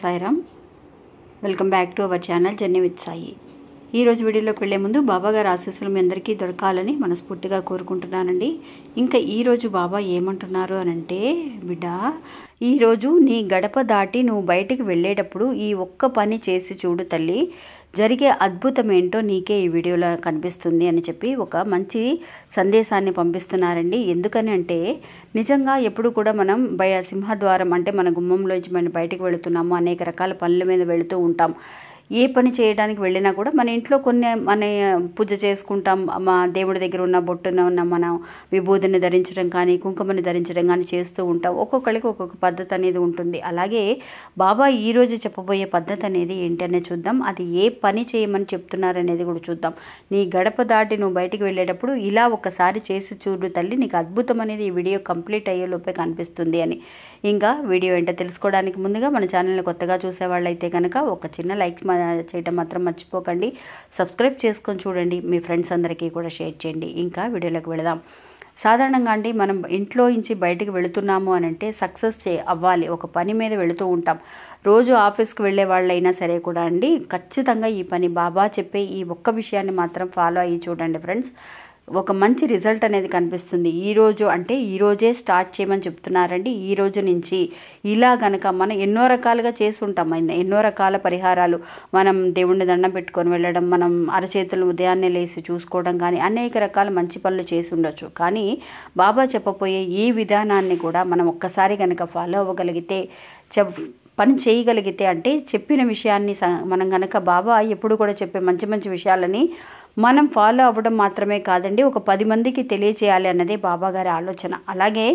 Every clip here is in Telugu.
Sairam. Welcome back to our channel journey with Sai. ఈరోజు వీడియోలోకి వెళ్లే ముందు బాబా గారి ఆశీస్సులు మీ అందరికీ దొరకాలని మనస్ఫూర్తిగా కోరుకుంటున్నానండి. ఇంకా ఈరోజు బాబా ఏమంటున్నారు అనంటే, బిడ్డ, ఈరోజు నీ గడప దాటి నువ్వు బయటికి వెళ్ళేటప్పుడు ఈ ఒక్క పని చేసి చూడు తల్లి, జరిగే అద్భుతం ఏంటో నీకే ఈ వీడియోలో కనిపిస్తుంది అని చెప్పి ఒక మంచి సందేశాన్ని పంపిస్తున్నారండి. ఎందుకని అంటే, నిజంగా ఎప్పుడు కూడా మనం సింహద్వారం అంటే మన గుమ్మంలోంచి మనం బయటికి వెళుతున్నాము, అనేక రకాల పనుల మీద వెళుతూ ఉంటాం. ఏ పని చేయడానికి వెళ్ళినా కూడా మన ఇంట్లో మన పూజ చేసుకుంటాం, మా దేవుడి దగ్గర ఉన్న బొట్టున ఉన్న మనం విభూతిని ధరించడం కానీ కుంకుమని ధరించడం కానీ చేస్తూ ఉంటాం. ఒక్కొక్కరికి ఒక్కొక్క పద్ధతి అనేది ఉంటుంది. అలాగే బాబా ఈరోజు చెప్పబోయే పద్ధతి అనేది ఏంటనే చూద్దాం. అది ఏ పని చేయమని చెప్తున్నారనేది కూడా చూద్దాం. నీ గడప దాటి నువ్వు బయటికి వెళ్ళేటప్పుడు ఇలా ఒకసారి చేసి చూడు తల్లి, నీకు అద్భుతం అనేది ఈ వీడియో కంప్లీట్ అయ్యేలోపే కనిపిస్తుంది అని. ఇంకా వీడియో ఏంటో తెలుసుకోవడానికి ముందుగా మన ఛానల్ని కొత్తగా చూసేవాళ్ళైతే కనుక ఒక చిన్న లైక్ చేయడం మాత్రం మర్చిపోకండి. సబ్స్క్రైబ్ చేసుకొని చూడండి, మీ ఫ్రెండ్స్ అందరికీ కూడా షేర్ చేయండి. ఇంకా వీడియోలోకి వెళదాం. సాధారణంగా అండి, మనం ఇంట్లో నుంచి బయటికి వెళుతున్నాము అని అంటే సక్సెస్ అవ్వాలి. ఒక పని మీద వెళుతూ ఉంటాం. రోజు ఆఫీస్కి వెళ్ళే వాళ్ళైనా సరే కూడా అండి, ఖచ్చితంగా ఈ పని బాబా చెప్పే ఈ ఒక్క విషయాన్ని మాత్రం ఫాలో అయ్యి చూడండి ఫ్రెండ్స్. ఒక మంచి రిజల్ట్ అనేది కనిపిస్తుంది. ఈరోజు అంటే ఈరోజే స్టార్ట్ చేయమని చెప్తున్నారండి. ఈ రోజు నుంచి ఇలా గనక మనం ఎన్నో రకాలుగా చేసి ఉంటాం. ఎన్నో రకాల పరిహారాలు, మనం దేవుణ్ణి దండం పెట్టుకొని వెళ్ళడం, మనం అరచేతులు ఉదయాన్నే లేసి చూసుకోవడం కానీ అనేక రకాల మంచి పనులు చేసి ఉండొచ్చు. కానీ బాబా చెప్పబోయే ఈ విధానాన్ని కూడా మనం ఒక్కసారి కనుక ఫాలో అవ్వగలిగితే, పని చేయగలిగితే, అంటే చెప్పిన విషయాన్ని మనం కనుక బాబా ఎప్పుడు కూడా చెప్పే మంచి మంచి విషయాలని మనం ఫాలో అవ్వడం మాత్రమే కాదండి, ఒక 10 మందికి తెలియచేయాలి అన్నదే బాబా గారి ఆలోచన. అలాగే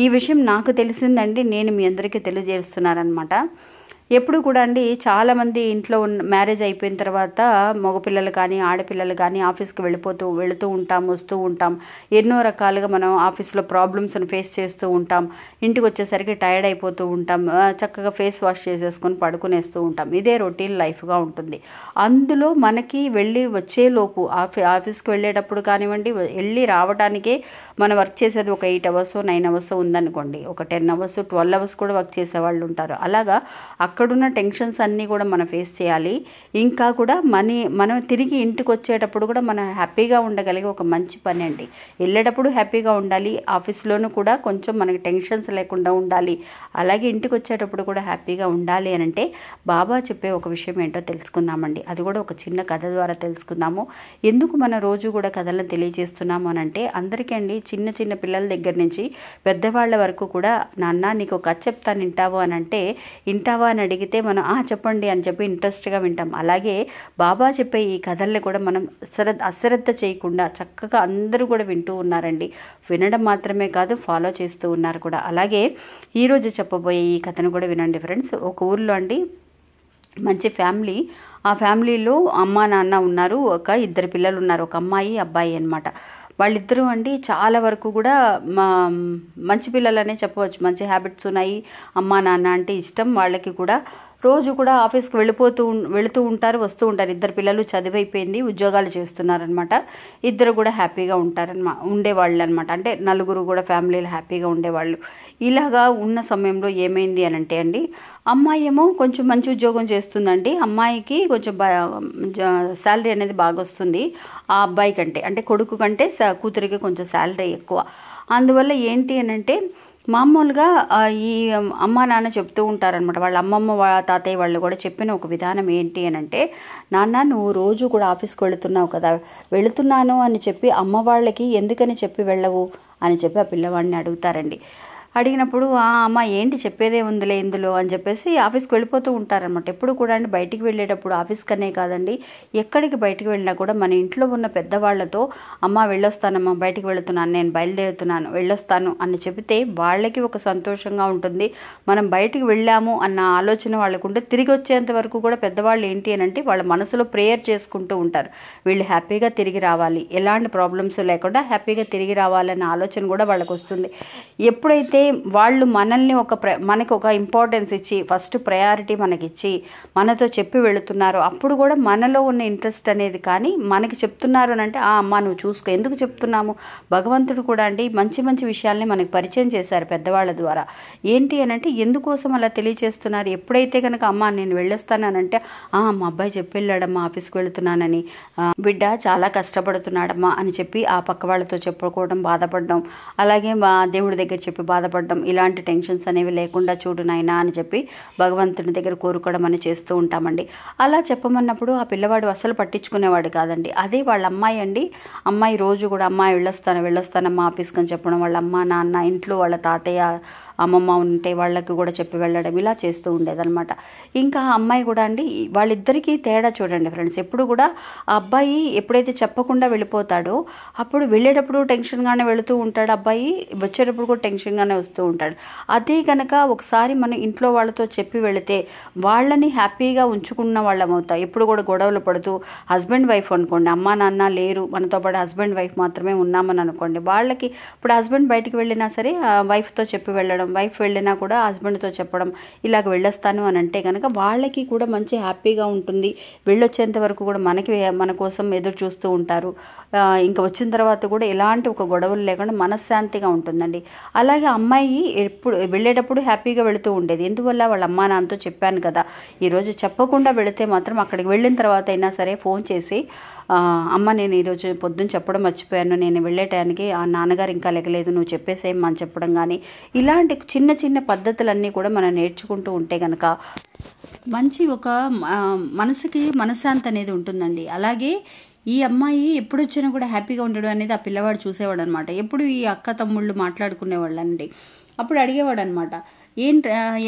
ఈ విషయం నాకు తెలిసిందండి, నేను మీ అందరికీ తెలియజేస్తున్నానమాట. ఎప్పుడు కూడా అండి, చాలామంది ఇంట్లో మ్యారేజ్ అయిపోయిన తర్వాత మగపిల్లలు కానీ ఆడపిల్లలు కానీ ఆఫీస్కి వెళుతూ ఉంటాం, వస్తూ ఉంటాం. ఎన్నో రకాలుగా మనం ఆఫీస్లో ప్రాబ్లమ్స్ని ఫేస్ చేస్తూ ఉంటాం. ఇంటికి వచ్చేసరికి టైర్డ్ అయిపోతూ ఉంటాం. చక్కగా ఫేస్ వాష్ చేసేసుకొని పడుకునేస్తూ ఉంటాం. ఇదే రొటీన్ లైఫ్గా ఉంటుంది. అందులో మనకి వెళ్ళి వచ్చేలోపు ఆఫీస్కి వెళ్ళేటప్పుడు కానివ్వండి, వెళ్ళి రావడానికే మనం వర్క్ చేసేది ఒక 8 అవర్స్ 9 అవర్స్ ఉందనుకోండి, ఒక 10 అవర్స్ 12 అవర్స్ కూడా వర్క్ చేసేవాళ్ళు ఉంటారు. అలాగా అక్కడున్న టెన్షన్స్ అన్నీ కూడా మనం ఫేస్ చేయాలి. ఇంకా కూడా మనం తిరిగి ఇంటికి వచ్చేటప్పుడు కూడా మనం హ్యాపీగా ఉండగలిగే ఒక మంచి పని అండి. వెళ్ళేటప్పుడు హ్యాపీగా ఉండాలి, ఆఫీస్లోనూ కూడా కొంచెం మనకి టెన్షన్స్ లేకుండా ఉండాలి. అలాగే ఇంటికి వచ్చేటప్పుడు కూడా హ్యాపీగా ఉండాలి అని అంటే బాబా చెప్పే ఒక విషయం ఏంటో తెలుసుకుందామండి. అది కూడా ఒక చిన్న కథ ద్వారా తెలుసుకుందాము. ఎందుకు మన రోజు కూడా కథలను తెలియజేస్తున్నాము అని అంటే, అందరికీ అండి, చిన్న చిన్న పిల్లల దగ్గర నుంచి పెద్దవాళ్ళ వరకు కూడా, నాన్న నీకు ఒక కథ చెప్తాను వింటావు అని అంటే, వింటావా అని అడిగితే మనం చెప్పండి అని చెప్పి ఇంట్రెస్ట్గా వింటాం. అలాగే బాబా చెప్పే ఈ కథల్ని కూడా మనం అశ్రద్ధ చేయకుండా చక్కగా అందరూ కూడా వింటూ ఉన్నారండి. వినడం మాత్రమే కాదు, ఫాలో చేస్తూ ఉన్నారు కూడా. అలాగే ఈరోజు చెప్పబోయే ఈ కథను కూడా వినండి ఫ్రెండ్స్. ఒక ఊర్లో అండి మంచి ఫ్యామిలీ, ఆ ఫ్యామిలీలో అమ్మ నాన్న ఉన్నారు, ఒక 2 పిల్లలు ఉన్నారు, ఒక అమ్మాయి అబ్బాయి అన్నమాట. వాళ్ళిద్దరూ అండి చాలా వరకు కూడా మంచి పిల్లలనే చెప్పవచ్చు. మంచి హ్యాబిట్స్ ఉన్నాయి, అమ్మా నాన్న అంటే ఇష్టం వాళ్ళకి కూడా. రోజు కూడా ఆఫీస్కి వెళుతూ ఉంటారు, వస్తూ ఉంటారు. 2 పిల్లలు చదివైపోయింది, ఉద్యోగాలు చేస్తున్నారనమాట. ఇద్దరు కూడా హ్యాపీగా ఉండేవాళ్ళు అనమాట. అంటే 4 కూడా ఫ్యామిలీలు హ్యాపీగా ఉండేవాళ్ళు. ఇలాగా ఉన్న సమయంలో ఏమైంది అని అంటే అండి, అమ్మాయి ఏమో కొంచెం మంచి ఉద్యోగం చేస్తుందండి. అమ్మాయికి కొంచెం శాలరీ అనేది బాగా వస్తుంది ఆ అబ్బాయి కంటే, అంటే కొడుకు కంటే కూతురికి కొంచెం శాలరీ ఎక్కువ. అందువల్ల ఏంటి అని అంటే, మామూలుగా ఈ అమ్మ నాన్న చెప్తూ ఉంటారనమాట. వాళ్ళ అమ్మమ్మ తాతయ్య వాళ్ళు కూడా చెప్పిన ఒక విధానం ఏంటి అని అంటే, నాన్న నువ్వు రోజు కూడా ఆఫీస్కి వెళుతున్నావు కదా, వెళుతున్నాను అని చెప్పి అమ్మ వాళ్ళకి ఎందుకని చెప్పి వెళ్ళవు అని చెప్పి ఆ పిల్లవాడిని అడుగుతారండి. అడిగినప్పుడు అమ్మ ఏంటి చెప్పేదే ఉందిలే ఇందులో అని చెప్పేసి ఆఫీస్కి వెళ్ళిపోతూ ఉంటారనమాట. ఎప్పుడు కూడా అండి బయటికి వెళ్ళేటప్పుడు, ఆఫీస్కనే కాదండి ఎక్కడికి బయటికి వెళ్ళినా కూడా మన ఇంట్లో ఉన్న పెద్దవాళ్లతో, అమ్మ వెళ్ళొస్తానమ్మా, బయటికి వెళుతున్నాను, నేను బయలుదేరుతున్నాను, వెళ్ళొస్తాను అని చెబితే వాళ్ళకి ఒక సంతోషంగా ఉంటుంది. మనం బయటికి వెళ్ళాము అన్న ఆలోచన వాళ్ళకు ఉంటే తిరిగి వచ్చేంత వరకు కూడా పెద్దవాళ్ళు ఏంటి అని అంటే వాళ్ళ మనసులో ప్రేయర్ చేసుకుంటూ ఉంటారు. వీళ్ళు హ్యాపీగా తిరిగి రావాలి, ఎలాంటి ప్రాబ్లమ్స్ లేకుండా హ్యాపీగా తిరిగి రావాలన్న ఆలోచన కూడా వాళ్ళకు వస్తుంది. ఎప్పుడైతే వాళ్ళు మనల్ని మనకి ఒక ఇంపార్టెన్స్ ఇచ్చి ఫస్ట్ ప్రయారిటీ మనకిచ్చి మనతో చెప్పి వెళుతున్నారు. అప్పుడు కూడా మనలో ఉన్న ఇంట్రెస్ట్ అనేది కానీ మనకి చెప్తున్నారు అని అంటే అమ్మ నువ్వు చూసుకో, ఎందుకు చెప్తున్నాము, భగవంతుడు కూడా అండి మంచి మంచి విషయాల్ని మనకి పరిచయం చేశారు పెద్దవాళ్ళ ద్వారా. ఏంటి అని అంటే ఎందుకోసం అలా తెలియచేస్తున్నారు. ఎప్పుడైతే కనుక అమ్మ నేను వెళ్ళొస్తానంటే మా అబ్బాయి చెప్పి వెళ్ళాడమ్మా ఆఫీస్కి వెళుతున్నానని, బిడ్డ చాలా కష్టపడుతున్నాడమ్మా అని చెప్పి ఆ పక్క వాళ్ళతో చెప్పుకోవడం, బాధపడడం, అలాగే మా దేవుడి దగ్గర చెప్పి బాధపడడం, ఇలాంటి టెన్షన్స్ అనేవి లేకుండా చూడు నాయనా అని చెప్పి భగవంతుని దగ్గర కోరుకోవడం అని చేస్తూ ఉంటామండి. అలా చెప్పమన్నప్పుడు ఆ పిల్లవాడు అసలు పట్టించుకునేవాడు కాదండి. అదే వాళ్ళ అమ్మాయి అండి, అమ్మాయి రోజు కూడా అమ్మాయి వెళ్ళొస్తానమ్మా ఆఫీస్కి అని చెప్పడం, వాళ్ళ అమ్మ నాన్న ఇంట్లో వాళ్ళ తాతయ్య అమ్మమ్మ ఉంటే వాళ్ళకి కూడా చెప్పి వెళ్ళడం, ఇలా చేస్తూ ఉండేదన్నమాట. ఇంకా ఆ అమ్మాయి కూడా అండి వాళ్ళిద్దరికీ తేడా చూడండి ఫ్రెండ్స్. ఎప్పుడు కూడా ఆ అబ్బాయి ఎప్పుడైతే చెప్పకుండా వెళ్ళిపోతాడో అప్పుడు వెళ్ళేటప్పుడు టెన్షన్గానే వెళుతూ ఉంటాడు, అబ్బాయి వచ్చేటప్పుడు కూడా టెన్షన్గానే వస్తూ ఉంటాడు. అదే కనుక ఒకసారి మనం ఇంట్లో వాళ్ళతో చెప్పి వెళితే వాళ్ళని హ్యాపీగా ఉంచుకున్న వాళ్ళం అవుతాం. ఎప్పుడు కూడా గొడవలు పడుతూ హస్బెండ్ వైఫ్ అనుకోండి, అమ్మా నాన్న లేరు, మనతో పాటు హస్బెండ్ వైఫ్ మాత్రమే ఉన్నామని అనుకోండి, వాళ్ళకి ఇప్పుడు హస్బెండ్ బయటికి వెళ్ళినా సరే వైఫ్తో చెప్పి వెళ్ళడం, వైఫ్ వెళ్ళినా కూడా హస్బెండ్తో చెప్పడం, ఇలాగ వెళ్ళొస్తాను అని అంటే కనుక వాళ్ళకి కూడా మంచి హ్యాపీగా ఉంటుంది. వెళ్ళొచ్చేంత వరకు కూడా మన కోసం ఎదురు చూస్తూ ఉంటారు. ఇంకా వచ్చిన తర్వాత కూడా ఎలాంటి ఒక గొడవలు లేకుండా మనశ్శాంతిగా ఉంటుందండి. అలాగే అమ్మాయి ఎప్పుడు వెళ్ళేటప్పుడు హ్యాపీగా వెళుతూ ఉండేది. ఎందువల్ల వాళ్ళ అమ్మా నాన్నతో చెప్పాను కదా, ఈరోజు చెప్పకుండా వెళితే మాత్రం అక్కడికి వెళ్ళిన తర్వాత అయినా సరే ఫోన్ చేసి అమ్మ నేను ఈరోజు పొద్దున్న చెప్పడం మర్చిపోయాను, నేను వెళ్ళే టైంకి ఆ నాన్నగారు ఇంకా లెగలేదు, నువ్వు చెప్పేసేయమ్మా అని చెప్పడం కానీ, ఇలాంటి చిన్న చిన్న పద్ధతులన్నీ కూడా మనం నేర్చుకుంటూ ఉంటే కనుక మంచి ఒక మనసుకి మనశ్శాంతి అనేది ఉంటుందండి. అలాగే ఈ అమ్మాయి ఎప్పుడు వచ్చినా కూడా హ్యాపీగా ఉండడం అనేది ఆ పిల్లవాడు చూసేవాడు అనమాట. ఎప్పుడు ఈ అక్క తమ్ముళ్ళు మాట్లాడుకునేవాళ్ళు అండి. అప్పుడు అడిగేవాడు అనమాట,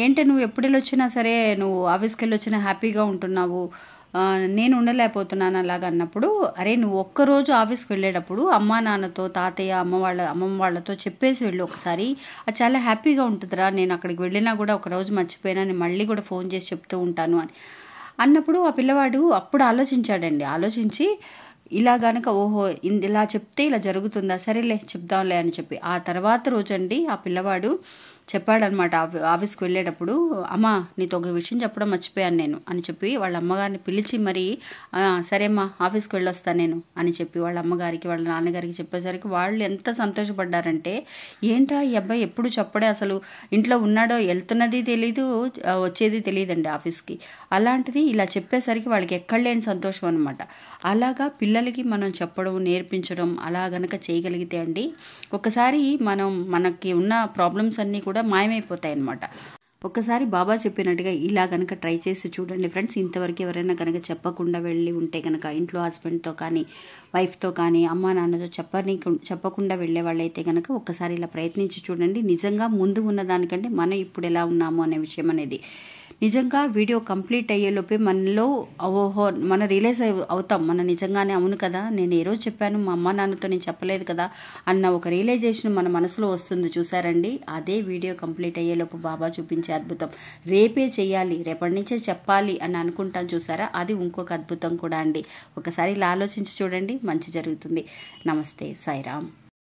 ఏంటి నువ్వు ఎప్పుడు వెళ్ళొచ్చినా సరే నువ్వు ఆఫీస్కి వెళ్ళొచ్చినా హ్యాపీగా ఉంటున్నావు, నేను ఉండలేకపోతున్నాను అలాగ అన్నప్పుడు, అరే నువ్వు ఒక్కరోజు ఆఫీస్కి వెళ్ళేటప్పుడు అమ్మా నాన్నతో తాతయ్య అమ్మమ్మ వాళ్ళతో చెప్పేసి వెళ్ళు ఒకసారి, అది చాలా హ్యాపీగా ఉంటుందిరా, నేను అక్కడికి వెళ్ళినా కూడా ఒకరోజు మర్చిపోయినా నేను మళ్ళీ కూడా ఫోన్ చేసి చెప్తూ ఉంటాను అని అన్నప్పుడు ఆ పిల్లవాడు అప్పుడు ఆలోచించాడండి. ఆలోచించి ఇలా గనక ఇలా చెప్తే ఇలా జరుగుతుందా, సరేలే చెప్దాంలే అని చెప్పి ఆ తర్వాత రోజండి ఆ పిల్లవాడు చెప్పాడనమాట. ఆఫీస్కి వెళ్ళేటప్పుడు అమ్మ నీతో ఒక విషయం చెప్పడం మర్చిపోయాను నేను అని చెప్పి వాళ్ళ అమ్మగారిని పిలిచి మరి సరేమ్మా ఆఫీస్కి వెళ్ళొస్తాను నేను అని చెప్పి వాళ్ళ అమ్మగారికి వాళ్ళ నాన్నగారికి చెప్పేసరికి వాళ్ళు ఎంత సంతోషపడ్డారంటే, ఏంటా ఈ అబ్బాయి ఎప్పుడు చెప్పడే, అసలు ఇంట్లో ఉన్నాడో వెళ్తున్నది తెలీదు వచ్చేది తెలియదండి ఆఫీస్కి, అలాంటిది ఇలా చెప్పేసరికి వాళ్ళకి ఎక్కడ లేని సంతోషం అనమాట. అలాగా పిల్లలకి మనం చెప్పడం నేర్పించడం అలా గనక చేయగలిగితే అండి ఒకసారి మనకి ఉన్న ప్రాబ్లమ్స్ అన్నీ కూడా మాయమైపోతాయి అన్నమాట. ఒక్కసారి బాబా చెప్పినట్టుగా ఇలా కనుక ట్రై చేసి చూడండి ఫ్రెండ్స్. ఇంతవరకు ఎవరైనా కనుక చెప్పకుండా వెళ్ళి ఉంటే కనుక ఇంట్లో హస్బెండ్తో కానీ వైఫ్తో కానీ అమ్మా నాన్నతో చెప్పకుండా వెళ్ళే వాళ్ళైతే కనుక ఒక్కసారి ఇలా ప్రయత్నించి చూడండి. నిజంగా ముందు ఉన్న దానికంటే మనం ఇప్పుడు ఎలా ఉన్నాము అనే విషయం అనేది నిజంగా వీడియో కంప్లీట్ అయ్యేలోపే మనలో మనం రియలైజ్ అవుతాం, మనం నిజంగానే అవును కదా నేను ఏ రోజు చెప్పాను మా అమ్మ నాన్నతో నేను చెప్పలేదు కదా అన్న ఒక రియలైజేషన్ మన మనసులో వస్తుంది చూసారండి. అదే వీడియో కంప్లీట్ అయ్యేలోపు బాబా చూపించే అద్భుతం. రేపే చెయ్యాలి, రేపటి నుంచే చెప్పాలి అని అనుకుంటాం చూసారా, అది ఇంకొక అద్భుతం కూడా అండి. ఒకసారి ఇలా ఆలోచించి చూడండి, మంచి జరుగుతుంది. నమస్తే, సాయిరామ్.